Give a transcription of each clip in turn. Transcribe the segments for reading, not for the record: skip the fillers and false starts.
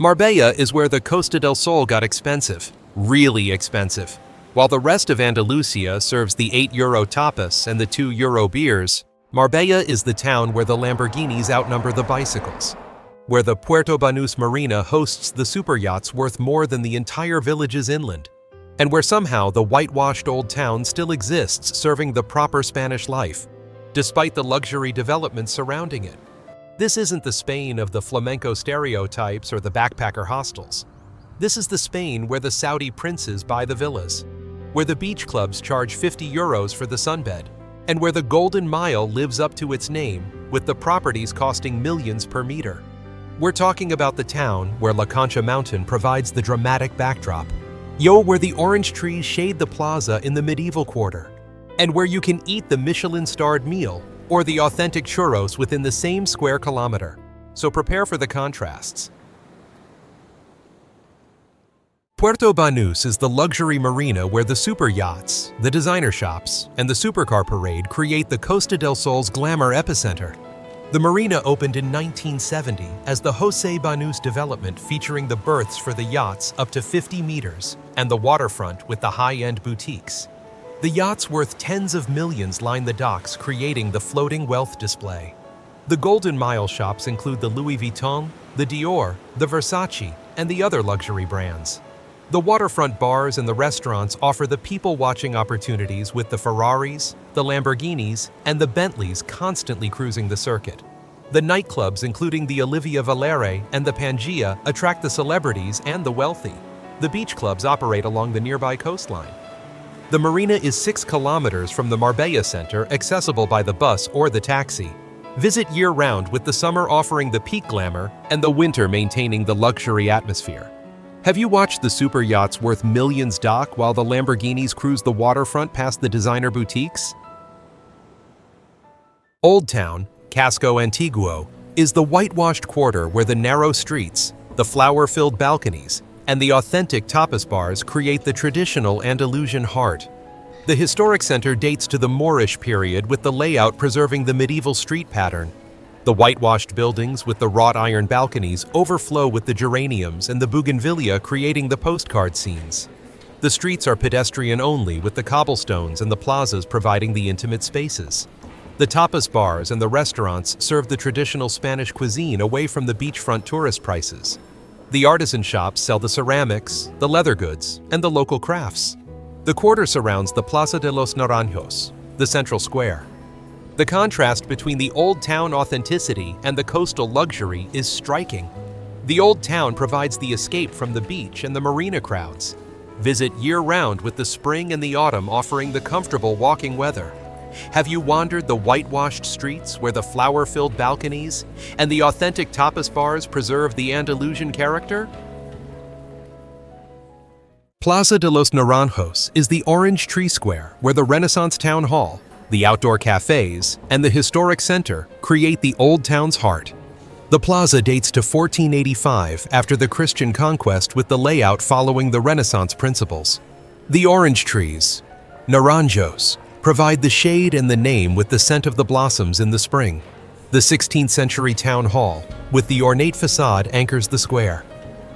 Marbella is where the Costa del Sol got expensive, really expensive. While the rest of Andalusia serves the €8 tapas and the €2 beers, Marbella is the town where the Lamborghinis outnumber the bicycles, where the Puerto Banús marina hosts the super yachts worth more than the entire villages inland, and where somehow the whitewashed old town still exists serving the proper Spanish life, despite the luxury developments surrounding it. This isn't the Spain of the flamenco stereotypes or the backpacker hostels. This is the Spain where the Saudi princes buy the villas, where the beach clubs charge €50 for the sunbed, and where the Golden Mile lives up to its name, with the properties costing millions per meter. We're talking about the town where La Concha Mountain provides the dramatic backdrop, where the orange trees shade the plaza in the medieval quarter, and where you can eat the Michelin-starred meal or the authentic churros within the same square kilometer. So prepare for the contrasts. Puerto Banús is the luxury marina where the super yachts, the designer shops, and the supercar parade create the Costa del Sol's glamour epicenter. The marina opened in 1970 as the José Banús development, featuring the berths for the yachts up to 50 meters and the waterfront with the high-end boutiques. The yachts worth tens of millions line the docks, creating the floating wealth display. The Golden Mile shops include the Louis Vuitton, the Dior, the Versace, and the other luxury brands. The waterfront bars and the restaurants offer the people-watching opportunities, with the Ferraris, the Lamborghinis, and the Bentleys constantly cruising the circuit. The nightclubs, including the Olivia Valere and the Pangea, attract the celebrities and the wealthy. The beach clubs operate along the nearby coastline. The marina is 6 kilometers from the Marbella Center, accessible by the bus or the taxi. Visit year-round, with the summer offering the peak glamour and the winter maintaining the luxury atmosphere. Have you watched the super yachts worth millions dock while the Lamborghinis cruise the waterfront past the designer boutiques? Old Town, Casco Antiguo, is the whitewashed quarter where the narrow streets, the flower-filled balconies, and the authentic tapas bars create the traditional Andalusian heart. The historic center dates to the Moorish period, with the layout preserving the medieval street pattern. The whitewashed buildings with the wrought iron balconies overflow with the geraniums and the bougainvillea, creating the postcard scenes. The streets are pedestrian only, with the cobblestones and the plazas providing the intimate spaces. The tapas bars and the restaurants serve the traditional Spanish cuisine away from the beachfront tourist prices. The artisan shops sell the ceramics, the leather goods, and the local crafts. The quarter surrounds the Plaza de los Naranjos, the central square. The contrast between the old town authenticity and the coastal luxury is striking. The old town provides the escape from the beach and the marina crowds. Visit year-round, with the spring and the autumn offering the comfortable walking weather. Have you wandered the whitewashed streets where the flower-filled balconies and the authentic tapas bars preserve the Andalusian character? Plaza de los Naranjos is the orange tree square where the Renaissance Town Hall, the outdoor cafes, and the historic center create the old town's heart. The plaza dates to 1485 after the Christian conquest, with the layout following the Renaissance principles. The orange trees, naranjos, provide the shade and the name, with the scent of the blossoms in the spring. The 16th century town hall, with the ornate facade, anchors the square.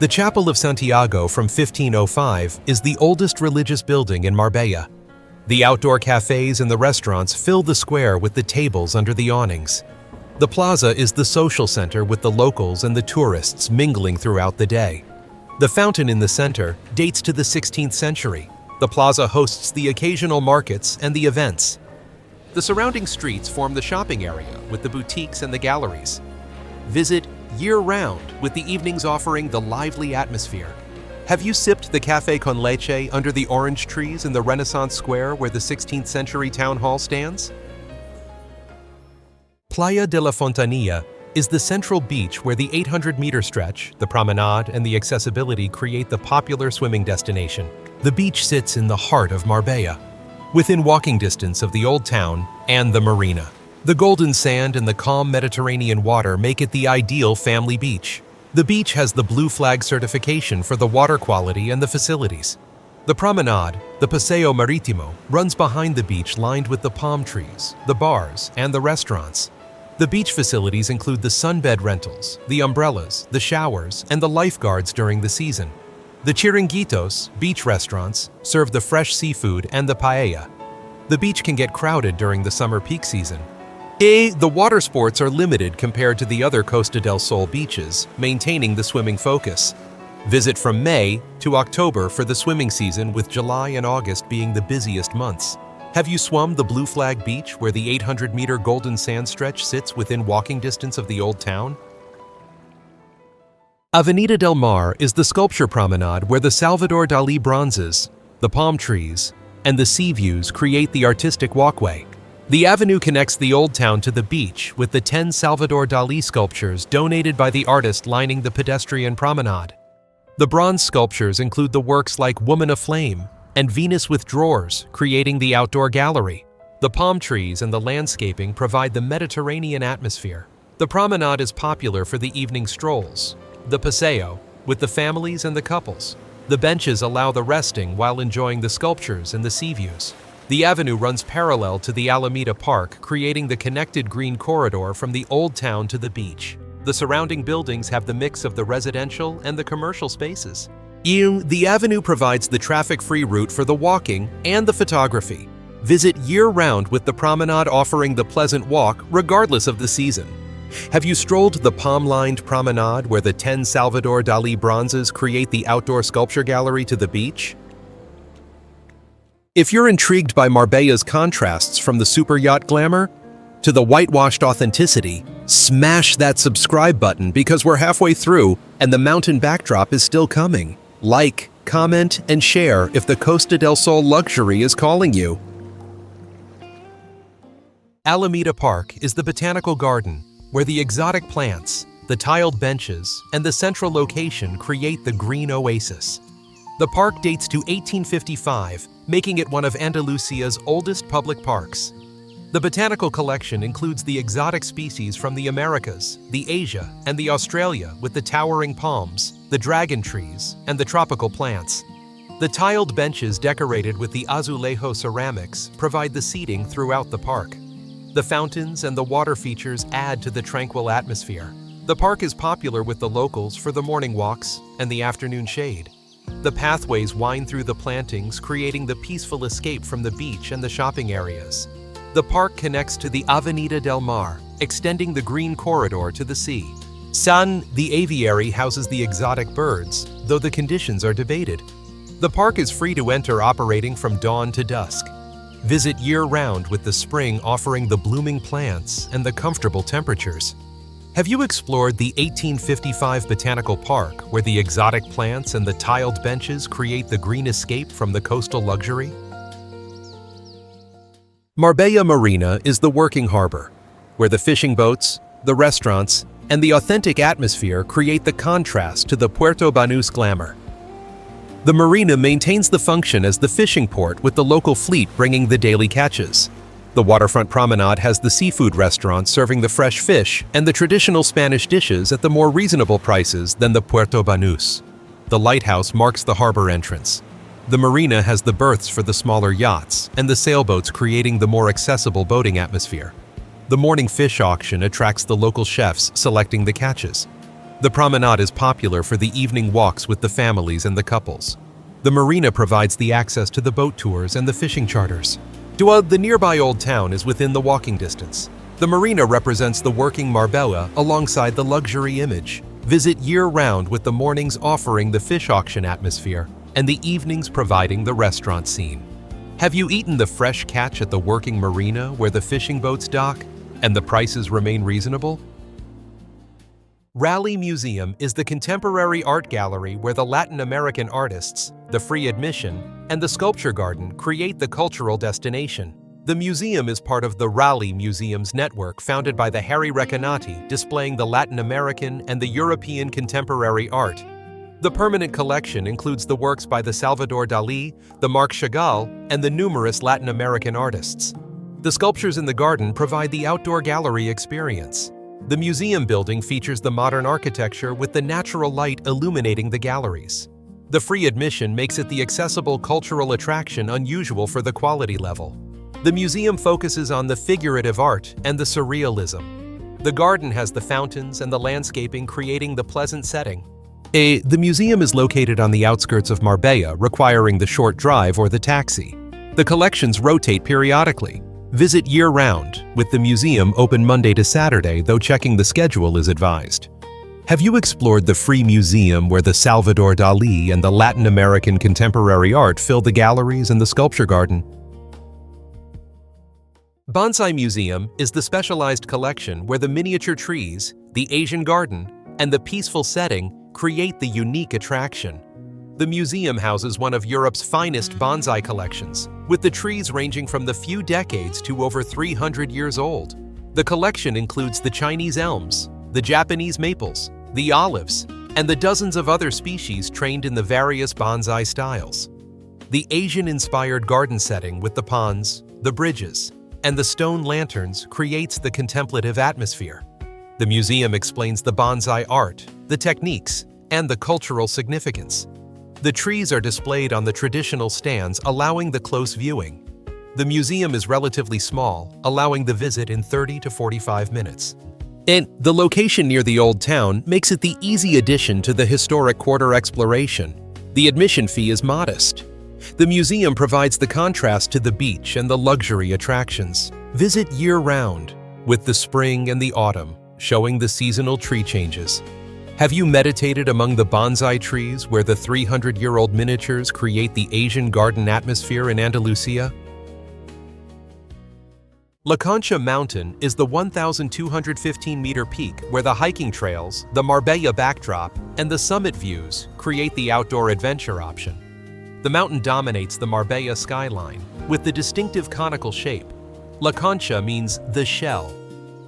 The Chapel of Santiago from 1505 is the oldest religious building in Marbella. The outdoor cafes and the restaurants fill the square with the tables under the awnings. The plaza is the social center, with the locals and the tourists mingling throughout the day. The fountain in the center dates to the 16th century. The plaza hosts the occasional markets and the events. The surrounding streets form the shopping area, with the boutiques and the galleries. Visit year-round, with the evenings offering the lively atmosphere. Have you sipped the café con leche under the orange trees in the Renaissance Square where the 16th century town hall stands? Playa de la Fontanilla is the central beach where the 800-meter stretch, the promenade, and the accessibility create the popular swimming destination. The beach sits in the heart of Marbella, within walking distance of the old town and the marina. The golden sand and the calm Mediterranean water make it the ideal family beach. The beach has the Blue Flag certification for the water quality and the facilities. The promenade, the Paseo Marítimo, runs behind the beach, lined with the palm trees, the bars, and the restaurants. The beach facilities include the sunbed rentals, the umbrellas, the showers, and the lifeguards during the season. The chiringuitos, beach restaurants, serve the fresh seafood and the paella. The beach can get crowded during the summer peak season. The water sports are limited compared to the other Costa del Sol beaches, maintaining the swimming focus. Visit from May to October for the swimming season, with July and August being the busiest months. Have you swum the Blue Flag Beach, where the 800-meter golden sand stretch sits within walking distance of the Old Town? Avenida del Mar is the sculpture promenade where the Salvador Dalí bronzes, the palm trees, and the sea views create the artistic walkway. The avenue connects the Old Town to the beach with the 10 Salvador Dalí sculptures donated by the artist lining the pedestrian promenade. The bronze sculptures include the works like Woman Aflame and Venus with Drawers, creating the outdoor gallery. The palm trees and the landscaping provide the Mediterranean atmosphere. The promenade is popular for the evening strolls, the paseo, with the families and the couples. The benches allow the resting while enjoying the sculptures and the sea views. The avenue runs parallel to the Alameda Park, creating the connected green corridor from the Old Town to the beach. The surrounding buildings have the mix of the residential and the commercial spaces. The avenue provides the traffic-free route for the walking and the photography. Visit year-round, with the promenade offering the pleasant walk regardless of the season. Have you strolled the palm-lined promenade where the 10 Salvador Dalí bronzes create the outdoor sculpture gallery to the beach? If you're intrigued by Marbella's contrasts from the super yacht glamour to the whitewashed authenticity, smash that subscribe button, because we're halfway through and the mountain backdrop is still coming. Like, comment, and share if the Costa del Sol luxury is calling you. Alameda Park is the botanical garden where the exotic plants, the tiled benches, and the central location create the green oasis. The park dates to 1855, making it one of Andalusia's oldest public parks. The botanical collection includes the exotic species from the Americas, the Asia, and the Australia, with the towering palms, the dragon trees, and the tropical plants. The tiled benches decorated with the azulejo ceramics provide the seating throughout the park. The fountains and the water features add to the tranquil atmosphere. The park is popular with the locals for the morning walks and the afternoon shade. The pathways wind through the plantings, creating the peaceful escape from the beach and the shopping areas. The park connects to the Avenida del Mar, extending the green corridor to the sea. The aviary houses the exotic birds, though the conditions are debated. The park is free to enter, operating from dawn to dusk. Visit year-round, with the spring offering the blooming plants and the comfortable temperatures. Have you explored the 1855 Botanical Park, where the exotic plants and the tiled benches create the green escape from the coastal luxury? Marbella Marina is the working harbor, where the fishing boats, the restaurants, and the authentic atmosphere create the contrast to the Puerto Banús glamour. The marina maintains the function as the fishing port, with the local fleet bringing the daily catches. The waterfront promenade has the seafood restaurant serving the fresh fish and the traditional Spanish dishes at the more reasonable prices than the Puerto Banús. The lighthouse marks the harbor entrance. The marina has the berths for the smaller yachts and the sailboats, creating the more accessible boating atmosphere. The morning fish auction attracts the local chefs selecting the catches. The promenade is popular for the evening walks with the families and the couples. The marina provides the access to the boat tours and the fishing charters. The nearby Old Town is within the walking distance. The marina represents the working Marbella alongside the luxury image. Visit year-round, with the mornings offering the fish auction atmosphere and the evenings providing the restaurant scene. Have you eaten the fresh catch at the working marina where the fishing boats dock and the prices remain reasonable? Raleigh Museum is the contemporary art gallery where the Latin American artists, the free admission, and the sculpture garden create the cultural destination. The museum is part of the Raleigh Museums network, founded by the Harry Recanati, displaying the Latin American and the European contemporary art. The permanent collection includes the works by the Salvador Dalí, the Marc Chagall, and the numerous Latin American artists. The sculptures in the garden provide the outdoor gallery experience. The museum building features the modern architecture, with the natural light illuminating the galleries. The free admission makes it the accessible cultural attraction unusual for the quality level. The museum focuses on the figurative art and the surrealism. The garden has the fountains and the landscaping creating the pleasant setting. The museum is located on the outskirts of Marbella, requiring the short drive or the taxi. The collections rotate periodically. Visit year-round, with the museum open Monday to Saturday, though checking the schedule is advised. Have you explored the free museum where the Salvador Dali and the Latin American contemporary art fill the galleries and the sculpture garden? Bonsai Museum is the specialized collection where the miniature trees, the Asian garden, and the peaceful setting create the unique attraction. The museum houses one of Europe's finest bonsai collections, with the trees ranging from the few decades to over 300 years old. The collection includes the Chinese elms, the Japanese maples, the olives, and the dozens of other species trained in the various bonsai styles. The Asian-inspired garden setting with the ponds, the bridges, and the stone lanterns creates the contemplative atmosphere. The museum explains the bonsai art, the techniques, and the cultural significance. The trees are displayed on the traditional stands, allowing the close viewing. The museum is relatively small, allowing the visit in 30 to 45 minutes. And the location near the Old Town makes it the easy addition to the historic quarter exploration. The admission fee is modest. The museum provides the contrast to the beach and the luxury attractions. Visit year-round, with the spring and the autumn, showing the seasonal tree changes. Have you meditated among the bonsai trees where the 300-year-old miniatures create the Asian garden atmosphere in Andalusia? La Concha Mountain is the 1,215-meter peak where the hiking trails, the Marbella backdrop, and the summit views create the outdoor adventure option. The mountain dominates the Marbella skyline with the distinctive conical shape. La Concha means the shell.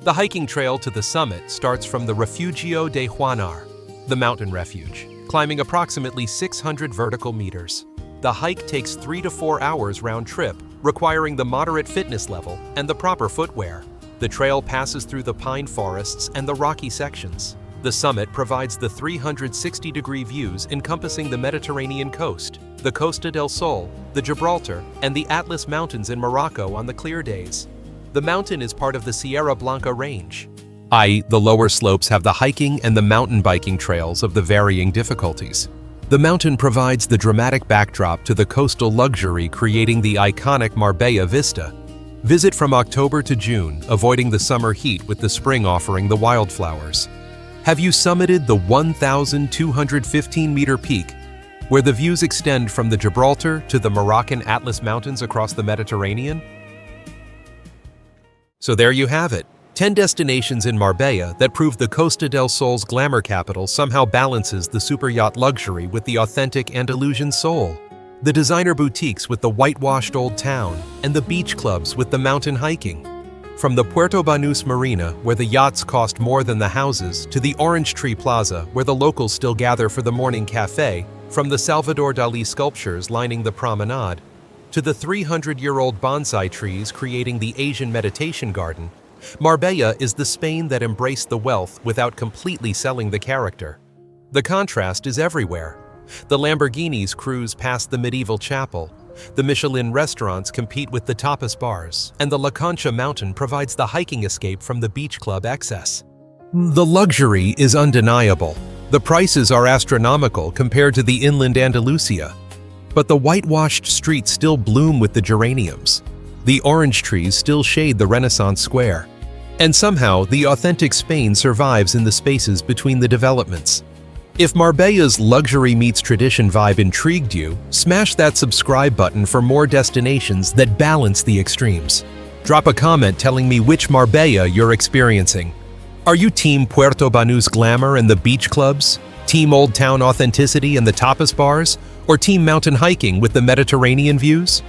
The hiking trail to the summit starts from the Refugio de Juanar, the mountain refuge, climbing approximately 600 vertical meters. The hike takes 3 to 4 hours round trip, requiring the moderate fitness level and the proper footwear. The trail passes through the pine forests and the rocky sections. The summit provides the 360-degree views encompassing the Mediterranean coast, the Costa del Sol, the Gibraltar, and the Atlas Mountains in Morocco on the clear days. The mountain is part of the Sierra Blanca range, i.e., the lower slopes have the hiking and the mountain biking trails of the varying difficulties. The mountain provides the dramatic backdrop to the coastal luxury, creating the iconic Marbella vista. Visit from October to June, avoiding the summer heat with the spring offering the wildflowers. Have you summited the 1,215-meter peak, where the views extend from the Gibraltar to the Moroccan Atlas Mountains across the Mediterranean? So there you have it, 10 destinations in Marbella that prove the Costa del Sol's glamour capital somehow balances the superyacht luxury with the authentic Andalusian soul. The designer boutiques with the whitewashed old town, and the beach clubs with the mountain hiking. From the Puerto Banús Marina, where the yachts cost more than the houses, to the Orange Tree Plaza, where the locals still gather for the morning cafe, from the Salvador Dali sculptures lining the promenade, to the 300-year-old bonsai trees creating the Asian meditation garden, Marbella is the Spain that embraced the wealth without completely selling the character. The contrast is everywhere. The Lamborghinis cruise past the medieval chapel, the Michelin restaurants compete with the tapas bars, and the La Concha Mountain provides the hiking escape from the beach club excess. The luxury is undeniable. The prices are astronomical compared to the inland Andalusia. But the whitewashed streets still bloom with the geraniums. The orange trees still shade the Renaissance Square. And somehow, the authentic Spain survives in the spaces between the developments. If Marbella's luxury meets tradition vibe intrigued you, smash that subscribe button for more destinations that balance the extremes. Drop a comment telling me which Marbella you're experiencing. Are you Team Puerto Banús glamour and the beach clubs? Team Old Town authenticity and the tapas bars? Or Team mountain hiking with the Mediterranean views?